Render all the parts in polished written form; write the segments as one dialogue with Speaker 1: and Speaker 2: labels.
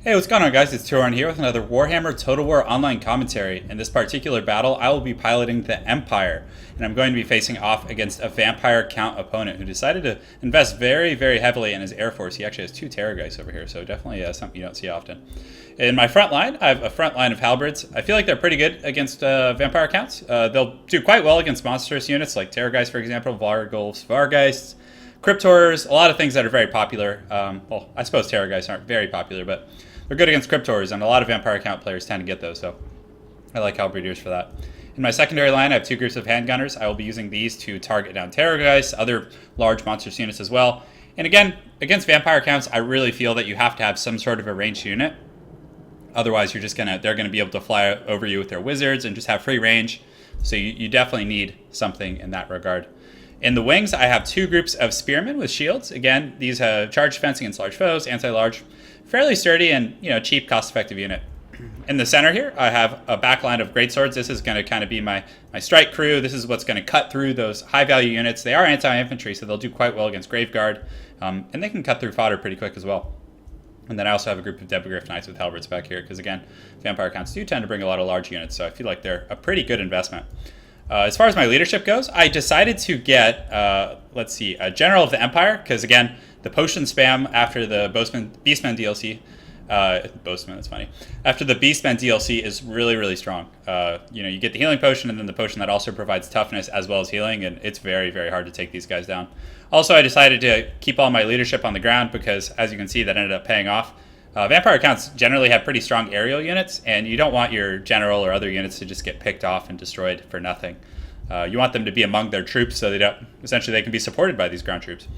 Speaker 1: Hey, what's going on, guys? It's Turon here with another Warhammer Total War online commentary. In this particular battle, I will be piloting the Empire, and I'm going to be facing off against a Vampire Count opponent who decided to invest very, very heavily in his Air Force. He actually has two Terrorgeists over here, so definitely something you don't see often. In my front line, I have a front line of Halberds. I feel like they're pretty good against Vampire Counts. They'll do quite well against monstrous units like Terrorgeists, for example, Vargulfs, Vargeists, Cryptors, a lot of things that are very popular. Well, I suppose Terrorgeists aren't very popular, but they're good against Cryptors, and a lot of Vampire Count players tend to get those, so I like Halberdiers for that. In my secondary line, I have two groups of handgunners. I will be using these to target down Terrorgeists, other large monstrous units as well. And again, against Vampire Counts, I really feel that you have to have some sort of a ranged unit. Otherwise, they're gonna be able to fly over you with their wizards and just have free range. So you definitely need something in that regard. In the wings, I have two groups of spearmen with shields. Again, these have charge defense against large foes, anti-large, fairly sturdy and cheap, cost-effective unit. In the center here, I have a backline of greatswords. This is going to kind of be my strike crew. This is what's going to cut through those high-value units. They are anti-infantry, so they'll do quite well against Graveguard, and they can cut through fodder pretty quick as well. And then I also have a group of Debogriff Knights with halberds back here, because again, Vampire Counts do tend to bring a lot of large units, so I feel like they're a pretty good investment. As far as my leadership goes, I decided to get, a General of the Empire, because again, the potion spam after the Beastmen DLC, Boastman, that's funny, after the Beastmen DLC is really, really strong. You get the healing potion and then the potion that also provides toughness as well as healing, and it's very, very hard to take these guys down. Also, I decided to keep all my leadership on the ground because, as you can see, that ended up paying off. Vampire Counts generally have pretty strong aerial units, and you don't want your general or other units to just get picked off and destroyed for nothing. You want them to be among their troops so essentially they can be supported by these ground troops.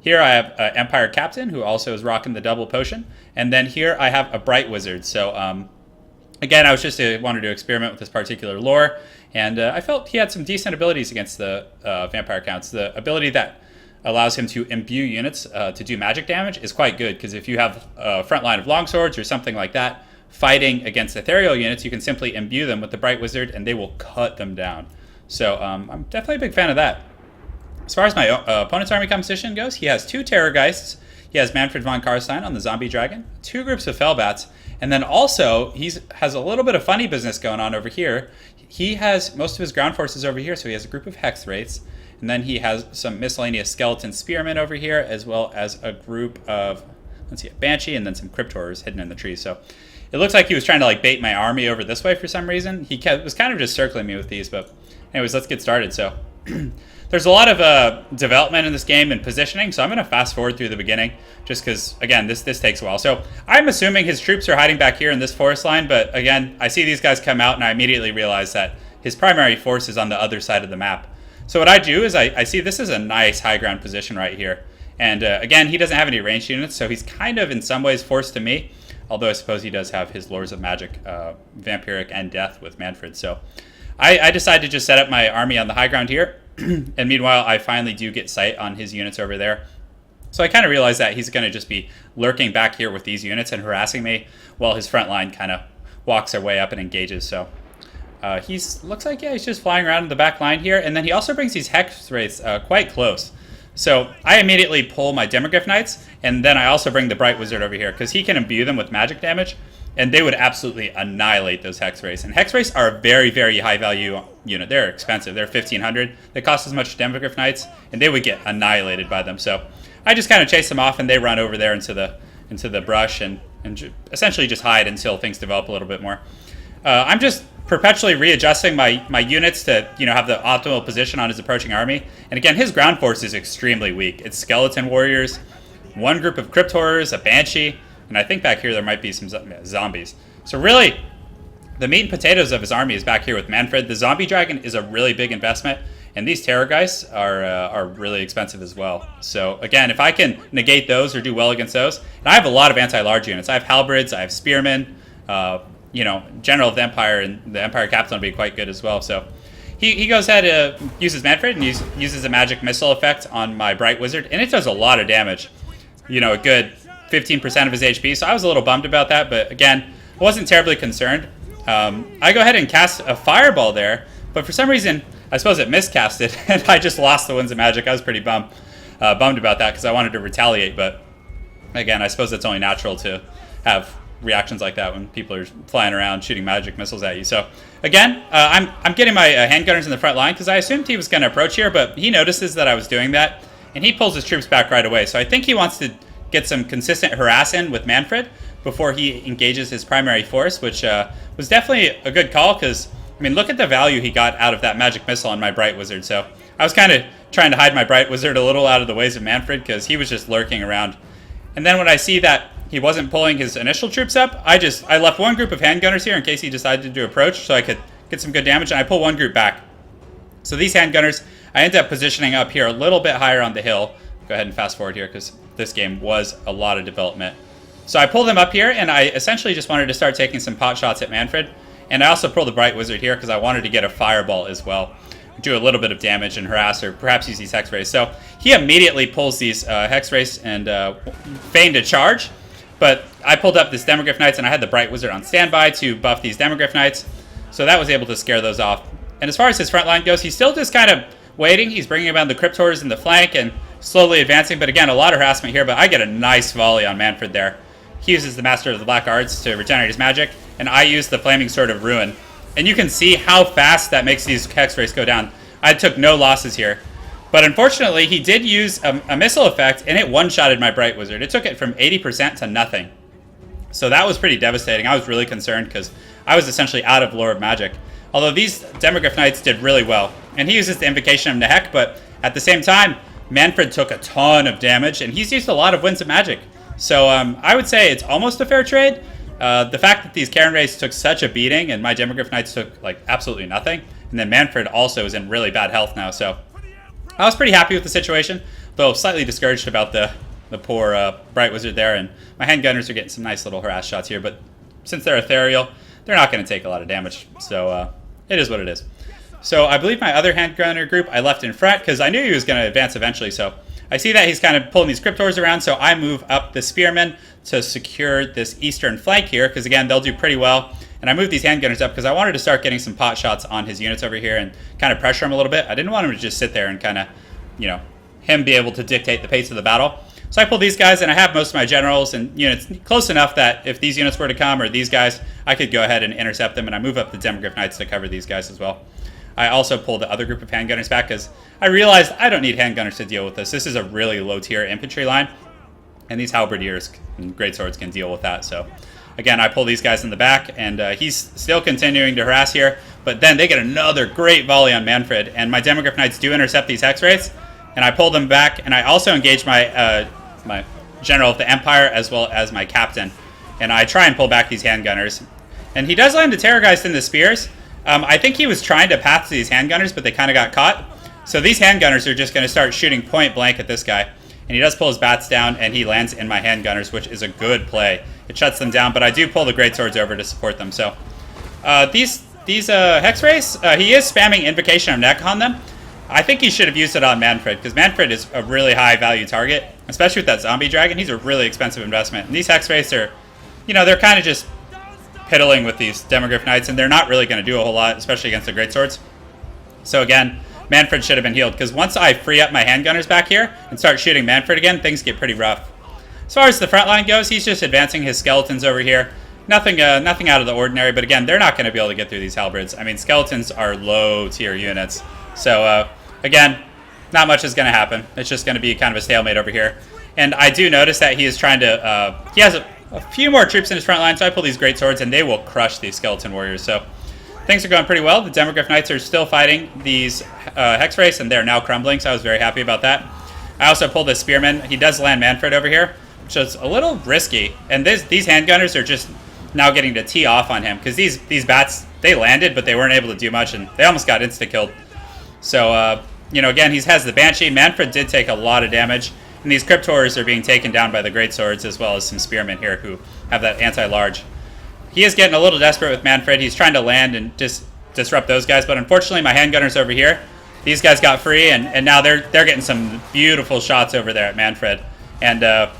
Speaker 1: Here I have an Empire Captain who also is rocking the double potion, and then here I have a Bright Wizard. So again, I was just wanted to experiment with this particular lore, and I felt he had some decent abilities against the Vampire Counts. The ability that allows him to imbue units to do magic damage is quite good, because if you have a front line of longswords or something like that fighting against ethereal units, you can simply imbue them with the Bright Wizard and they will cut them down. So I'm definitely a big fan of that. As far as my opponent's army composition goes, he has two Terrorgeists, he has Mannfred von Karstein on the Zombie Dragon, two groups of Fellbats, and then also he has a little bit of funny business going on over here. He has most of his ground forces over here, so he has a group of Hex Wraiths, and then he has some miscellaneous skeleton spearmen over here, as well as a group of, a Banshee, and then some Cryptors hidden in the trees. So it looks like he was trying to bait my army over this way for some reason. He was kind of just circling me with these, but anyways, let's get started. So there's a lot of development in this game and positioning, so I'm going to fast forward through the beginning, just because, again, this takes a while. So I'm assuming his troops are hiding back here in this forest line, but again, I see these guys come out, and I immediately realize that his primary force is on the other side of the map. So what I do is I see this is a nice high ground position right here. And again, he doesn't have any ranged units, so he's kind of in some ways forced to me, although I suppose he does have his Lords of Magic, Vampiric, and Death with Mannfred. So I decided to just set up my army on the high ground here. And meanwhile, I finally do get sight on his units over there. So I kind of realized that he's going to just be lurking back here with these units and harassing me while his front line kind of walks their way up and engages. So looks like, yeah, he's just flying around in the back line here. And then he also brings these Hex Wraiths quite close. So I immediately pull my Debogriff Knights, and then I also bring the Bright Wizard over here, because he can imbue them with magic damage, and they would absolutely annihilate those Hex Wraiths. And Hex Wraiths are a very, very high value unit. They're expensive. They're 1,500. They cost as much as Debogriff Knights, and they would get annihilated by them. So I just kind of chase them off, and they run over there into the brush and essentially just hide until things develop a little bit more. I'm just perpetually readjusting my units to have the optimal position on his approaching army. And again, his ground force is extremely weak. It's skeleton warriors, one group of Cryptors, a Banshee, and I think back here there might be some zombies. So really, the meat and potatoes of his army is back here with Mannfred. The Zombie Dragon is a really big investment, and these Terrorgeists are really expensive as well. So again, if I can negate those or do well against those, and I have a lot of anti-large units. I have Halberds, I have Spearmen, General of the Empire, and the Empire Captain will be quite good as well. So he goes ahead, uses Mannfred, and uses a magic missile effect on my Bright Wizard, and it does a lot of damage. A good 15% of his HP, so I was a little bummed about that, but again, I wasn't terribly concerned. I go ahead and cast a Fireball there, but for some reason, I suppose it miscasted, and I just lost the Winds of Magic. I was pretty bummed about that, because I wanted to retaliate, but again, I suppose it's only natural to have reactions like that when people are flying around shooting magic missiles at you. So again, I'm getting my handgunners in the front line because I assumed he was going to approach here, but he notices that I was doing that, and he pulls his troops back right away. So I think he wants to get some consistent harass in with Mannfred before he engages his primary force, which was definitely a good call because, I mean, look at the value he got out of that magic missile on my Bright Wizard. So I was kind of trying to hide my Bright Wizard a little out of the ways of Mannfred because he was just lurking around. And then when I see that he wasn't pulling his initial troops up, I left one group of handgunners here in case he decided to approach so I could get some good damage, and I pull one group back. So these handgunners, I end up positioning up here a little bit higher on the hill. Go ahead and fast forward here because this game was a lot of development. So I pulled them up here, and I essentially just wanted to start taking some pot shots at Mannfred. And I also pulled the Bright Wizard here because I wanted to get a fireball as well, do a little bit of damage and harass, or perhaps use these Hex Rays. So he immediately pulls these Hex Rays and feigned a charge. But I pulled up this Demogryph Knights, and I had the Bright Wizard on standby to buff these Demogryph Knights. So that was able to scare those off. And as far as his front line goes, he's still just kind of waiting. He's bringing around the Cryptors in the flank and slowly advancing. But again, a lot of harassment here, but I get a nice volley on Mannfred there. He uses the Master of the Black Arts to regenerate his magic, and I use the Flaming Sword of Ruin. And you can see how fast that makes these Hex Rays go down. I took no losses here. But unfortunately, he did use a missile effect, and it one-shotted my Bright Wizard. It took it from 80% to nothing. So that was pretty devastating. I was really concerned because I was essentially out of Lore of Magic. Although these Demogryph Knights did really well. And he uses the Invocation of Nehek, but at the same time, Mannfred took a ton of damage, and he's used a lot of Winds of Magic. So I would say it's almost a fair trade. The fact that these Karen Rays took such a beating, and my Demogryph Knights took like absolutely nothing. And then Mannfred also is in really bad health now, so I was pretty happy with the situation, though slightly discouraged about the poor Bright Wizard there. And my handgunners are getting some nice little harass shots here, but since they're ethereal, they're not going to take a lot of damage. So it is what it is. So I believe my other handgunner group I left in front because I knew he was going to advance eventually. So I see that he's kind of pulling these Cryptors around, so I move up the Spearmen to secure this eastern flank here because, again, they'll do pretty well. And I moved these handgunners up because I wanted to start getting some pot shots on his units over here and kind of pressure him a little bit. I didn't want him to just sit there and kind of, you know, him be able to dictate the pace of the battle. So I pulled these guys, and I have most of my generals and units close enough that if these units were to come, or these guys, I could go ahead and intercept them, and I move up the Demogryph Knights to cover these guys as well. I also pulled the other group of handgunners back because I realized I don't need handgunners to deal with this. This is a really low-tier infantry line, and these halberdiers and greatswords can deal with that. So again, I pull these guys in the back, and he's still continuing to harass here, but then they get another great volley on Mannfred, and my Demogryph Knights do intercept these Hex Rays, and I pull them back, and I also engage my my General of the Empire as well as my Captain, and I try and pull back these handgunners. And he does land the Terrorgeist in the spears. I think he was trying to path to these handgunners, but they kind of got caught. So these handgunners are just going to start shooting point blank at this guy. And he does pull his bats down, and he lands in my handgunners, which is a good play. It shuts them down, but I do pull the greatswords over to support them. So these Hex Rays, he is spamming Invocation of Nehek on them. I think he should have used it on Mannfred, because Mannfred is a really high value target, especially with that zombie dragon. He's a really expensive investment. And these Hex Rays are, you know, they're kind of just piddling with these Demogryph Knights, and they're not really going to do a whole lot, especially against the greatswords. So again, Mannfred should have been healed, because once I free up my handgunners back here and start shooting Mannfred again, things get pretty rough. As far as the front line goes, he's just advancing his skeletons over here. Nothing out of the ordinary, but again, they're not going to be able to get through these halberds. I mean, skeletons are low-tier units. So again, not much is going to happen. It's just going to be kind of a stalemate over here. And I do notice that he is trying to, he has a few more troops in his front line, so I pull these great swords, and they will crush these skeleton warriors. So things are going pretty well. The Demogryph Knights are still fighting these Hex Rays, and they're now crumbling, so I was very happy about that. I also pulled the Spearman. He does land Mannfred over here, which is a little risky. And these handgunners are just now getting to tee off on him, because these bats, they landed, but they weren't able to do much, and they almost got insta-killed. So, you know, again, he has the Banshee. Mannfred did take a lot of damage. And these Cryptors are being taken down by the Greatswords, as well as some Spearmen here who have that anti-large. He is getting a little desperate with Mannfred. He's trying to land and just disrupt those guys. But unfortunately, my handgunners over here, these guys got free. And now they're getting some beautiful shots over there at Mannfred. And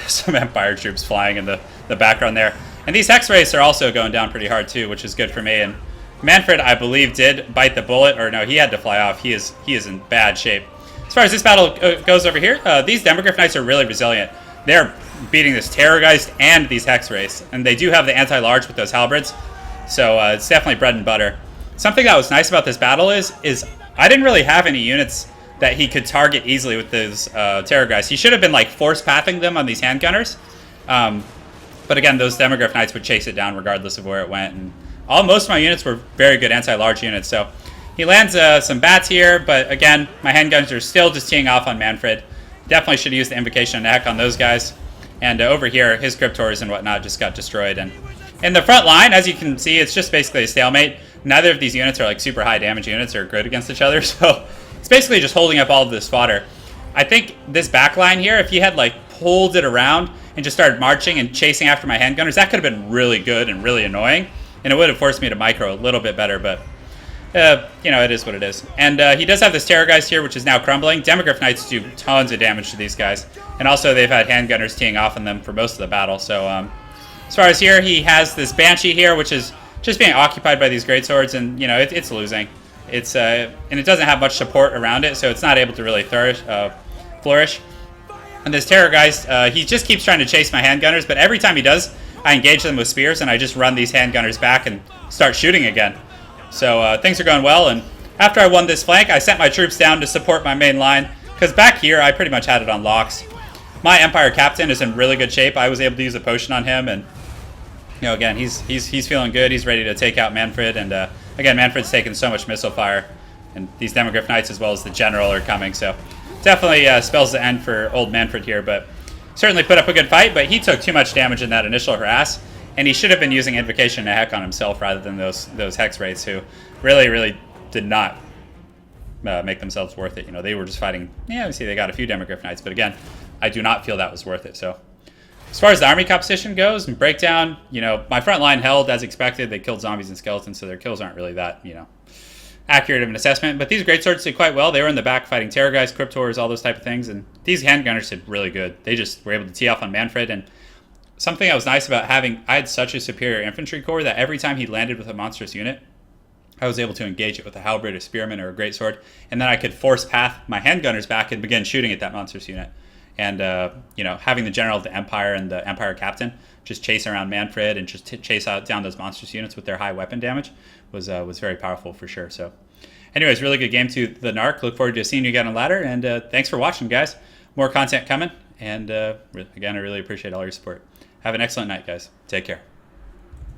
Speaker 1: some Empire troops flying in the background there. And these Hex Rays are also going down pretty hard too, which is good for me. And Mannfred, I believe, did bite the bullet. Or no, he had to fly off. He is in bad shape. As far as this battle goes over here, these Demogryph Knights are really resilient. They're beating this Terrorgeist and these Hex Wraiths. And they do have the anti-large with those halberds, so it's definitely bread and butter. Something that was nice about this battle is I didn't really have any units that he could target easily with those Terrorgeist. He should have been like force pathing them on these handgunners. But again, those Demogryph Knights would chase it down regardless of where it went. And most of my units were very good anti-large units. So he lands some bats here, but again, my handguns are still just teeing off on Mannfred. Definitely should have used the Invocation of Neck on those guys. And over here, his Cryptors and whatnot just got destroyed. And in the front line, as you can see, it's just basically a stalemate. Neither of these units are like super high damage units or good against each other. So it's basically just holding up all of this fodder. I think this back line here, if he had like pulled it around and just started marching and chasing after my handgunners, that could have been really good and really annoying. And it would have forced me to micro a little bit better, but you know, it is what it is. And he does have this Terrorgeist here, which is now crumbling. Demogryph Knights do tons of damage to these guys. And also they've had handgunners teeing off on them for most of the battle. So as far as here, he has this Banshee here, which is just being occupied by these greatswords, and you know, it's losing. It's and it doesn't have much support around it, so it's not able to really flourish. And this Terrorgeist, he just keeps trying to chase my handgunners, but every time he does, I engage them with spears, and I just run these handgunners back and start shooting again. So things are going well, and after I won this flank, I sent my troops down to support my main line, because back here, I pretty much had it on locks. My Empire Captain is in really good shape. I was able to use a potion on him, and you know, again, he's feeling good. He's ready to take out Mannfred, and again, Manfred's taking so much missile fire, and these Demogryph Knights as well as the General are coming, so definitely spells the end for old Mannfred here, but certainly put up a good fight, but he took too much damage in that initial harass, and he should have been using Invocation of Heck on himself rather than those Hex Wraiths, who really did not make themselves worth it. You know, they were just fighting, yeah, we see they got a few Demogryph Knights, but again, I do not feel that was worth it. So as far as the army composition goes and breakdown, you know, my front line held as expected. They killed zombies and skeletons, so their kills aren't really that, you know, accurate of an assessment. But these greatswords did quite well. They were in the back fighting Terrorgeist, Cryptors, all those type of things, and these handgunners did really good. They just were able to tee off on Mannfred, and something that was nice about having, I had such a superior infantry corps that every time he landed with a monstrous unit, I was able to engage it with a halberd, a spearman, or a greatsword, and then I could force path my handgunners back and begin shooting at that monstrous unit. And, you know, having the General of the Empire and the Empire Captain just chase around Mannfred and just chase down those monstrous units with their high weapon damage was very powerful for sure. So anyways, really good game to the Narc. Look forward to seeing you again on ladder, and thanks for watching, guys. More content coming, and again, I really appreciate all your support. Have an excellent night, guys. Take care.